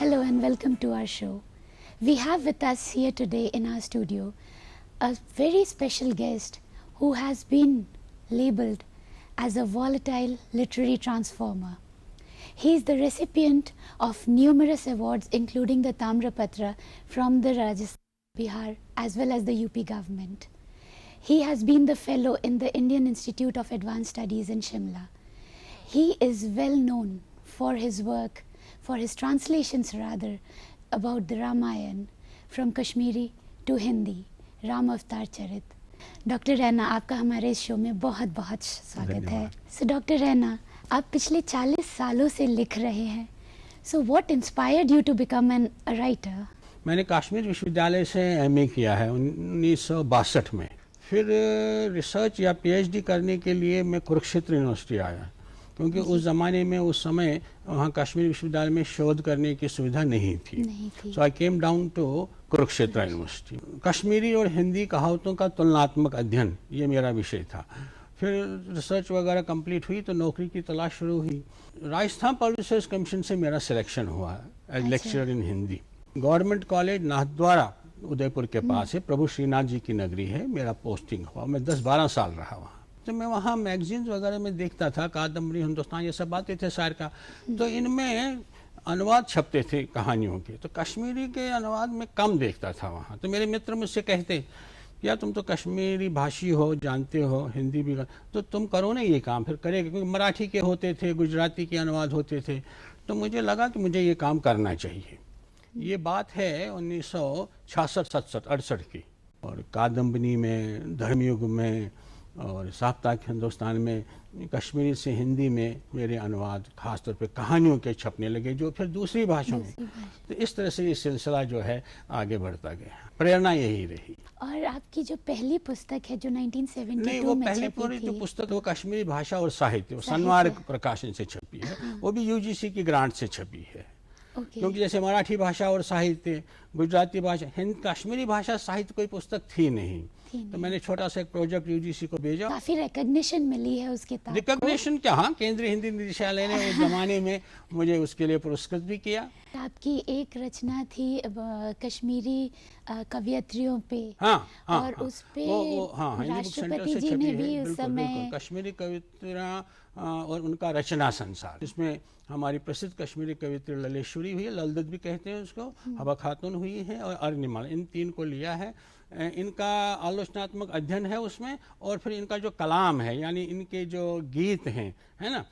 Hello and welcome to our show. We have with us here today in our studio a very special guest who has been labeled as a volatile literary transformer. He is the recipient of numerous awards including the Tamrapatra from the Rajasthan, Bihar as well as the UP government. He has been the fellow in the Indian Institute of Advanced Studies in Shimla. He is well known for his work, for his translations rather, about the Ramayana from Kashmiri to Hindi, Ram Avatar Charit. Doctor Raina, आपका हमारे इस show में बहुत बहुत स्वागत है. So doctor Raina, आप पिछले 40 सालों से लिख रहे हैं. So what inspired you to become an writer? मैंने कश्मीर विश्वविद्यालय से एमए किया है 1962 में. फिर रिसर्च या पीएचडी करने के लिए मैं कुरुक्षेत्र यूनिवर्सिटी आया, क्योंकि उस ज़माने में उस समय वहाँ कश्मीर विश्वविद्यालय में शोध करने की सुविधा नहीं थी. So I came down to Kurukshetra university. Kashmiri और हिंदी कहावतों का तुलनात्मक अध्ययन ये मेरा विषय था. फिर रिसर्च वगैरह कंप्लीट हुई तो नौकरी की तलाश शुरू हुई. राजस्थान पब्लिक रिसर्च कमीशन से मेरा सिलेक्शन हुआ as lecturer in Hindi. Government college Nathdwara Udaipur के पास है, प्रभु श्रीनाथ जी की नगरी है. मेरा पोस्टिंग हुआ, मैं 10-12 साल रहा वहाँ. तो मैं वहाँ मैगजीन्स वगैरह में देखता था, कादम्बरी, हिंदुस्तान, ये सब आते थे शायर का. तो इनमें अनुवाद छपते थे कहानियों के, तो कश्मीरी के अनुवाद में कम देखता था वहाँ. तो मेरे मित्र मुझसे कहते यार तुम तो कश्मीरी भाषी हो, जानते हो हिंदी भी, तो तुम करो ना ये काम. फिर करेगा, क्योंकि मराठी के होते थे, गुजराती के अनुवाद होते थे. तो मुझे लगा कि मुझे ये काम करना चाहिए. ये बात है 1966-67-68 की. और कादम्बनी में, धर्मयुग में और साप्ताहिक हिंदुस्तान में कश्मीरी से हिंदी में मेरे अनुवाद खासतौर पे कहानियों के छपने लगे, जो फिर दूसरी भाषाओं में. तो इस तरह से ये सिलसिला जो है आगे बढ़ता गया. प्रेरणा यही रही. और आपकी जो पहली पुस्तक है जो 1972 नहीं, वो में पहली छपी पूरी थी, जो पुस्तक वो कश्मीरी भाषा और साहित्य, वो सन्मार्ग प्रकाशन से छपी है. वो भी यूजीसी की ग्रांट से छपी है. क्योंकि जैसे मराठी भाषा और साहित्य, गुजराती भाषा, कश्मीरी भाषा साहित्य कोई पुस्तक थी नहीं. तो मैंने छोटा सा एक प्रोजेक्ट यूजीसी को भेजा. काफी रिकॉग्निशन मिली है उस किताब को. रिकॉग्निशन क्या, हाँ, केंद्रीय हिंदी निदेशालय ने उस जमाने में मुझे उसके लिए पुरस्कृत भी किया. आपकी एक रचना थी कश्मीरी कवियत्रियों पे. हाँ, हाँ, और उस पे राष्ट्रपति जी ने भी उस समय कश्मीरी कवित्रा और उनका रचना संसार, इसमें हमारी प्रसिद्ध कश्मीरी कवित्री ललेश्वरी हुई है, ललदत भी कहते हैं उसको, हवा खातून हुई है और अर्निमाल, इन 3 को लिया है. इनका आलोचनात्मक अध्ययन है उसमें. और फिर इनका जो कलाम है, यानी इनके जो गीत हैं, है ना,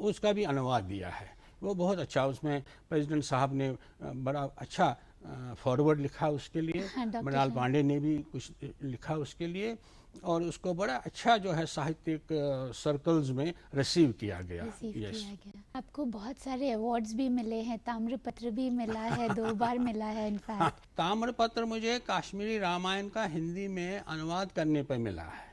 उसका भी अनुवाद दिया है. वो बहुत अच्छा, उसमें प्रेसिडेंट साहब ने बड़ा अच्छा फॉरवर्ड लिखा उसके लिए. मृणाल पांडे ने भी कुछ लिखा उसके लिए, और उसको बड़ा अच्छा जो है साहित्यिक सर्कल्स में रिसीव किया गया. आपको बहुत सारे अवार्ड्स भी मिले हैं, ताम्रपत्र भी मिला है, 2 बार मिला है इनफैक्ट. ताम्रपत्र मुझे कश्मीरी रामायण का हिंदी में अनुवाद करने पर मिला है.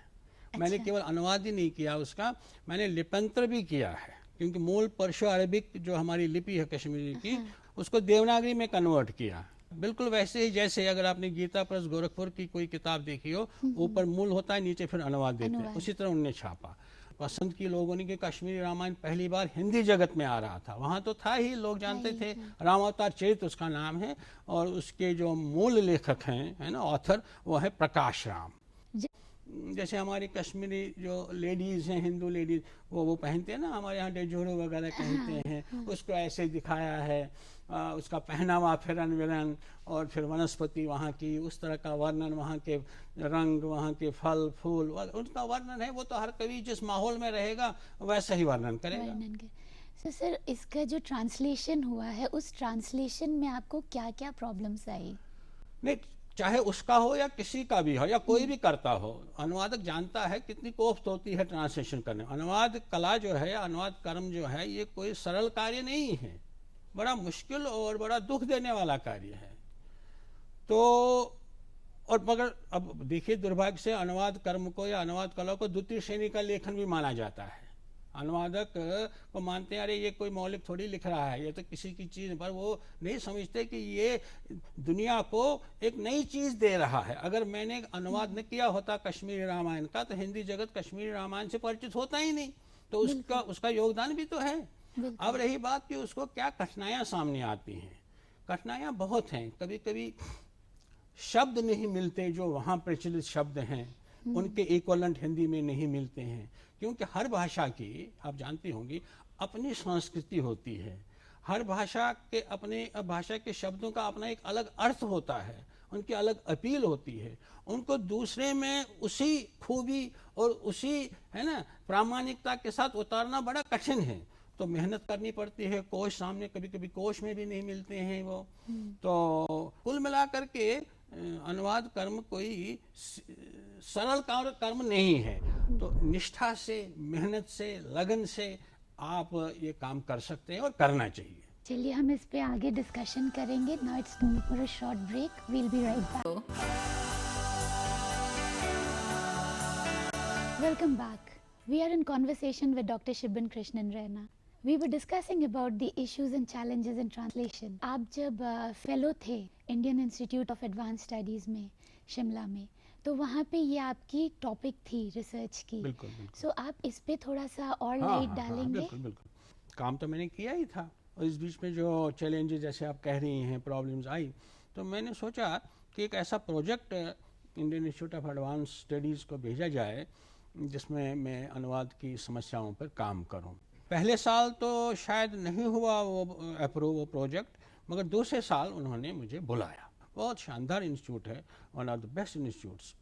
मैंने केवल अनुवाद ही नहीं किया उसका, मैंने लिप्यंतर भी किया है. क्योंकि मूल पर्शो अरबिक जो हमारी लिपि है कश्मीरी की, उसको देवनागरी में कन्वर्ट किया. बिल्कुल वैसे ही जैसे अगर आपने गीता प्रेस गोरखपुर की कोई किताब देखी हो, ऊपर मूल होता है, नीचे फिर अनुवाद देते हैं, उसी तरह उनने छापा. पसंद की लोगों ने कि कश्मीरी रामायण पहली बार हिंदी जगत में आ रहा था. वहाँ तो था ही, लोग जानते थे, राम अवतार चरित उसका नाम है. और उसके जो मूल लेखक हैं, है ना, ऑथर, वो है प्रकाश राम. जैसे हमारी कश्मीरी जो लेडीज़ हैं, हिंदू लेडीज़, वो पहनते हैं ना, हमारे यहाँ डेजोरो वगैरह कहते हैं, उसको ऐसे दिखाया है. उसका पहनावा, फिरन विरन, और फिर वनस्पति वहाँ की, उस तरह का वर्णन, वहाँ के रंग, वहाँ के फल फूल, उनका वर्णन है. वो तो हर कवि जिस माहौल में रहेगा वैसा ही वर्णन करेगा. सर, इसका जो ट्रांसलेशन हुआ है, उस ट्रांसलेशन में आपको क्या क्या प्रॉब्लम्स आई? नहीं, चाहे उसका हो या किसी का भी हो या कोई भी करता हो, अनुवादक जानता है कितनी कोफ्त होती है ट्रांसलेशन करने. अनुवाद कला जो है, अनुवाद कर्म जो है, ये कोई सरल कार्य नहीं है. बड़ा मुश्किल और बड़ा दुख देने वाला कार्य है. तो और मगर अब देखिए, दुर्भाग्य से अनुवाद कर्म को या अनुवाद कला को द्वितीय श्रेणी का लेखन भी माना जाता है. अनुवादक को मानते हैं अरे ये कोई मौलिक थोड़ी लिख रहा है, ये तो किसी की चीज़, पर वो नहीं समझते कि ये दुनिया को एक नई चीज़ दे रहा है. अगर मैंने अनुवाद न किया होता कश्मीरी रामायण का, तो हिंदी जगत कश्मीरी रामायण से परिचित होता ही नहीं. तो उसका योगदान भी तो है. अब रही बात कि उसको क्या कठिनाइयाँ सामने आती हैं. कठिनाइयाँ बहुत हैं। कभी कभी शब्द नहीं मिलते, जो वहाँ प्रचलित शब्द हैं उनके इक्वलेंट हिंदी में नहीं मिलते हैं, क्योंकि हर भाषा की, आप जानती होंगी, अपनी संस्कृति होती है। हर भाषा के अपने भाषा के शब्दों का अपना एक अलग अर्थ होता है, उनकी अलग अपील होती है। उनको दूसरे में उसी खूबी और उसी, है ना, प्रामाणिकता के साथ उतारना बड़ा कठिन है। तो मेहनत करनी पड़ती है। कोश सामने, कभी कभी कोश में भी नहीं मिलते हैं वो। तो कुल मिलाकर के अनुवाद कर्म कोई सरल कर्म नहीं है। तो निष्ठा से, मेहनत से, लगन से आप ये काम कर सकते हैं और करना चाहिए। चलिए हम इस पे आगे डिस्कशन करेंगे। Now it's time for a short break, we will be right back. Welcome back. We are in conversation with Dr. Shibban Krishnan Raina. We were discussing about the issues and challenges in translation. आप जब fellow थे Indian institute of advance studies में शिमला में, तो वहाँ पे ये आपकी टॉपिक थी रिसर्च की। बिल्कुल, बिल्कुल। सो आप इस पे थोड़ा सा और हाँ, लाइट हाँ, डालेंगे? बिल्कुल बिल्कुल। काम तो मैंने किया ही था, और इस बीच में जो चैलेंजेस जैसे आप कह रही हैं, प्रॉब्लम्स आई, तो मैंने सोचा कि एक ऐसा project Indian institute of advance studies को भेजा जाए जिसमें मैं अनुवाद की समस्याओं पर काम करूं। पहले साल तो शायद नहीं हुआ वो अप्रूव वो प्रोजेक्ट, मगर दूसरे साल उन्होंने मुझे बुलाया। बहुत शानदार इंस्टीट्यूट है, one of the best institutes,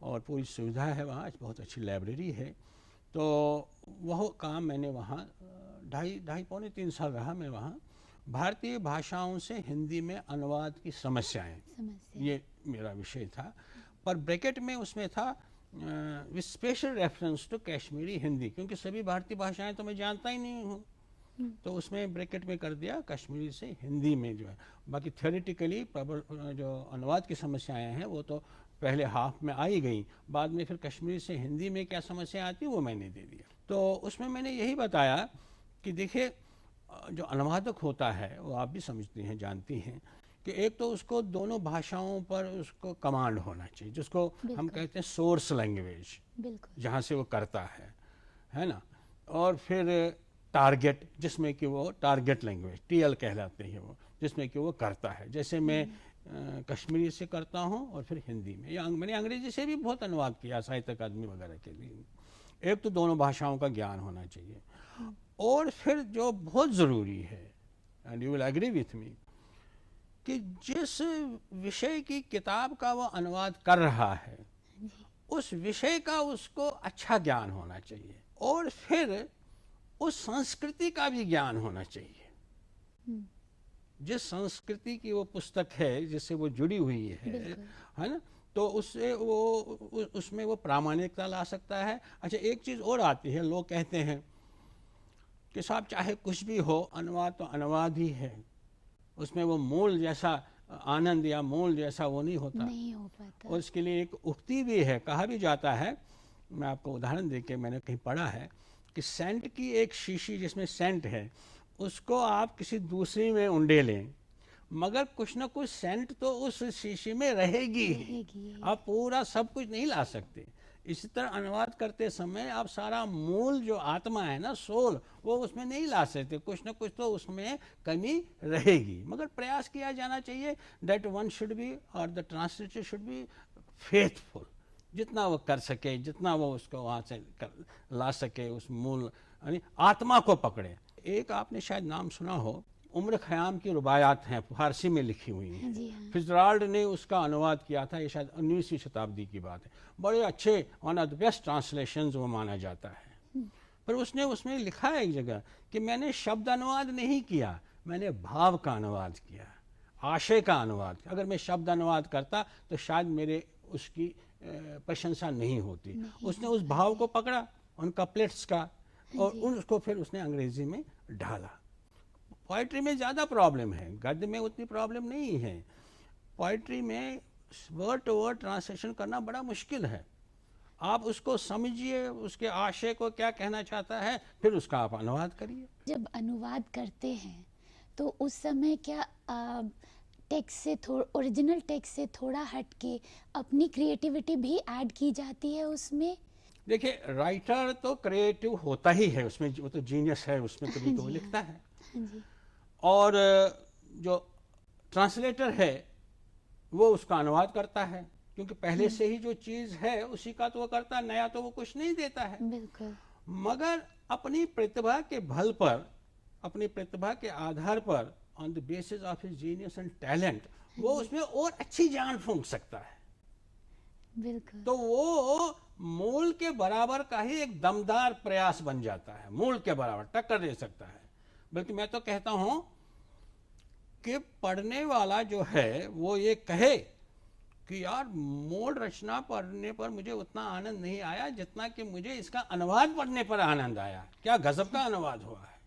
और पूरी सुविधा है वहाँ, बहुत अच्छी लाइब्रेरी है। तो वह काम मैंने वहाँ ढाई पौने 3 साल रहा मैं वहाँ। भारतीय भाषाओं से हिंदी में अनुवाद की समस्याएं, ये मेरा विषय था। पर ब्रैकेट में उसमें था with special reference to Kashmiri Hindi, क्योंकि सभी भारतीय भाषाएं तो मैं जानता ही नहीं हूँ। तो उसमें ब्रैकेट में कर दिया कश्मीरी से हिंदी में जो है। बाकी थ्योरेटिकली जो अनुवाद की समस्याएं हैं वो तो पहले हाफ में आई गई, बाद में फिर कश्मीरी से हिंदी में क्या समस्या आती वो मैंने दे दिया। तो उसमें मैंने यही बताया कि देखिए, जो अनुवादक होता है वो आप भी समझती हैं, जानती हैं, कि एक तो उसको दोनों भाषाओं पर उसको कमांड होना चाहिए, जिसको हम कहते हैं सोर्स लैंग्वेज, जहाँ से वो करता है ना। और फिर टारगेट, जिसमें कि वो टारगेट लैंग्वेज, टीएल कहलाते हैं वो, जिसमें कि वो करता है। जैसे मैं कश्मीरी से करता हूँ और फिर हिंदी में, या मैंने अंग्रेजी से भी बहुत अनुवाद किया साहित्य अकादमी वगैरह के लिए। एक तो दोनों भाषाओं का ज्ञान होना चाहिए, और फिर जो बहुत ज़रूरी है, and you will agree with me, कि जिस विषय की किताब का वो अनुवाद कर रहा है उस विषय का उसको अच्छा ज्ञान होना चाहिए, और फिर उस संस्कृति का भी ज्ञान होना चाहिए। जिस संस्कृति की वो पुस्तक है, जिससे वो जुड़ी हुई है ना, तो उससे वो उसमें वो प्रामाणिकता ला सकता है। अच्छा, एक चीज़ और आती है, लोग कहते हैं कि साहब चाहे कुछ भी हो, अनुवाद तो अनुवाद ही है, उसमें वो मूल जैसा आनंद या मूल जैसा वो नहीं होता, नहीं हो पाता। और इसके लिए एक उक्ति भी है, कहा भी जाता है, मैं आपको उदाहरण देके मैंने कहीं पढ़ा है, कि सेंट की एक शीशी जिसमें सेंट है, उसको आप किसी दूसरी में उंडे लें, मगर कुछ ना कुछ सेंट तो उस शीशी में रहेगी। आप पूरा सब कुछ नहीं ला सकते। इसी तरह अनुवाद करते समय आप सारा मूल जो आत्मा है ना, सोल, वो उसमें नहीं ला सकते, कुछ ना कुछ तो उसमें कमी रहेगी। मगर प्रयास किया जाना चाहिए दैट वन शुड बी, और the translator should be faithful, जितना वो कर सके, जितना वो उसको वहाँ से ला सके, उस मूल यानी आत्मा को पकड़े। एक आपने शायद नाम सुना हो, उम्र खयाम की रुबायात हैं, फारसी में लिखी हुई हैं। हाँ। फिजराल्ड ने उसका अनुवाद किया था, ये शायद 19वीं शताब्दी की बात है। बड़े अच्छे, one of the best translations वो माना जाता है। पर उसने उसमें लिखा है एक जगह कि मैंने शब्द अनुवाद नहीं किया, मैंने भाव का अनुवाद किया, आशय का अनुवाद। अगर मैं शब्द अनुवाद करता तो शायद मेरे उसकी प्रशंसा नहीं होती। उसने उस भाव को पकड़ा, उन कपलेट्स का, और उसको फिर उसने अंग्रेजी में ढाला। पोइट्री में ज़्यादा प्रॉब्लम है, गद्य में उतनी प्रॉब्लम नहीं है। पोइट्री में वर्ड टू वर्ड ट्रांसलेशन करना बड़ा मुश्किल है। आप उसको समझिए, उसके आशय को क्या कहना चाहता है, फिर उसका आप अनुवाद करिए। जब अनुवाद करते हैं तो उस समय क्या टेक्स्ट से ओरिजिनल टेक्स्ट से थोड़ा हटके अपनी क्रिएटिविटी भी ऐड की जाती है उसमें? देखिए, राइटर तो क्रिएटिव होता ही है, उसमें वो तो जीनियस है, उसमें कभी तो वो लिखता है। और जो ट्रांसलेटर है वो उसका अनुवाद करता है, क्योंकि पहले से ही जो चीज है उसी का तो वो करता है, नया तो वो कुछ नहीं देता है। बिल्कुल। मगर अपनी प्रतिभा के बल पर, अपनी प्रतिभा के आधार पर, on the basis of his genius and talent, वो उसमें और अच्छी जान फूंक सकता है। बिल्कुल। तो वो मूल के बराबर का ही एक दमदार प्रयास बन जाता है, मूल के बराबर टक्कर दे सकता है। बल्कि मैं तो कहता हूं कि पढ़ने वाला जो है वो ये कहे कि यार मूल रचना पढ़ने पर मुझे उतना आनंद नहीं आया जितना कि मुझे इसका अनुवाद पढ़ने पर आनंद आया। क्या गजब का अनुवाद हुआ है।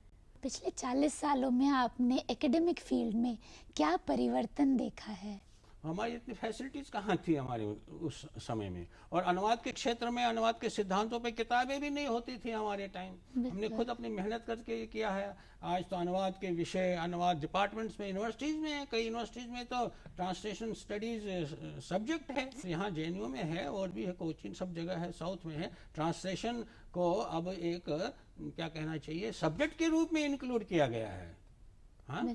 पिछले 40 सालों में आपने एकेडमिक फील्ड में क्या परिवर्तन देखा है? हमारी इतनी फैसिलिटीज कहाँ थी हमारे उस समय में, और अनुवाद के क्षेत्र में, अनुवाद के सिद्धांतों पे किताबें भी नहीं होती थी हमारे टाइम। हमने खुद अपनी मेहनत करके किया है। आज तो अनुवाद के विषय, अनुवाद डिपार्टमेंट्स में, यूनिवर्सिटीज में, कई यूनिवर्सिटीज में तो ट्रांसलेशन स्टडीज सब्जेक्ट है। यहाँ JNU में है और भी है, कोचिंग सब जगह है, साउथ में है। ट्रांसलेशन को अब एक क्या कहना चाहिए, सब्जेक्ट के रूप में इंक्लूड किया गया है। हाँ,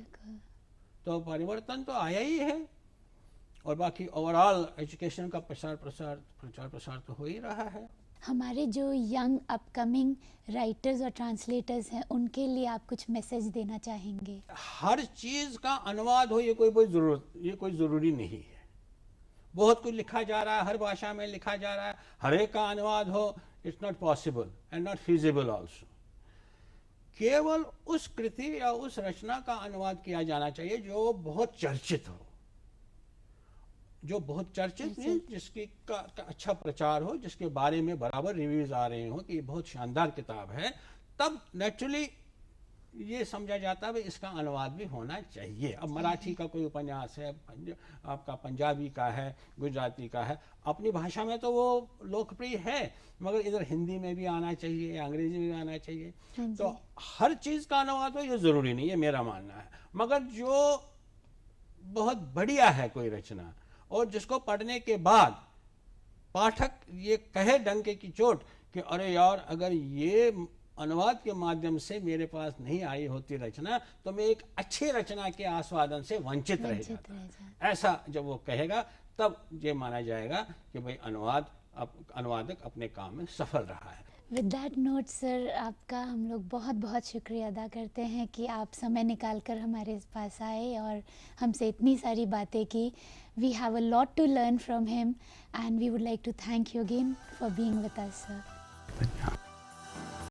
तो परिवर्तन तो आया ही है। और बाकी ओवरऑल एजुकेशन का प्रचार प्रसार तो हो ही रहा है। हमारे जो यंग अपकमिंग राइटर्स और ट्रांसलेटर्स हैं उनके लिए आप कुछ मैसेज देना चाहेंगे? हर चीज का अनुवाद हो ये कोई जरूरी नहीं है। बहुत कुछ लिखा जा रहा है, हर भाषा में लिखा जा रहा है, हर एक का अनुवाद हो, it's not possible and not feasible also. केवल उस कृति या उस रचना का अनुवाद किया जाना चाहिए जो बहुत चर्चित हो, जो बहुत चर्चित नहीं, जिसकी का अच्छा प्रचार हो, जिसके बारे में बराबर रिव्यूज आ रहे हो कि ये बहुत शानदार किताब है। तब नेचुरली ये समझा जाता है इसका अनुवाद भी होना चाहिए। अब मराठी का कोई उपन्यास है, आपका पंजाबी का है, गुजराती का है, अपनी भाषा में तो वो लोकप्रिय है, मगर इधर हिंदी में भी आना चाहिए, अंग्रेजी में भी आना चाहिए। तो हर चीज का अनुवाद हो ये जरूरी नहीं है, मेरा मानना है। मगर जो बहुत बढ़िया है कोई रचना, और जिसको पढ़ने के बाद पाठक ये कहे डंके की चोट कि अरे यार, अगर ये अनुवाद के माध्यम से मेरे पास नहीं आई होती रचना तो मैं एक अच्छी रचना के आस्वादन से वंचित रह जाता। ऐसा जब वो कहेगा तब ये माना जाएगा कि भाई अनुवादक अपने काम में सफल रहा है। विद दैट नोट सर, आपका हम लोग बहुत बहुत शुक्रिया अदा करते हैं कि आप समय निकाल कर हमारे पास आए और हमसे इतनी सारी बातें की। We have a lot to learn from him and we would like to thank you again for being with us sir.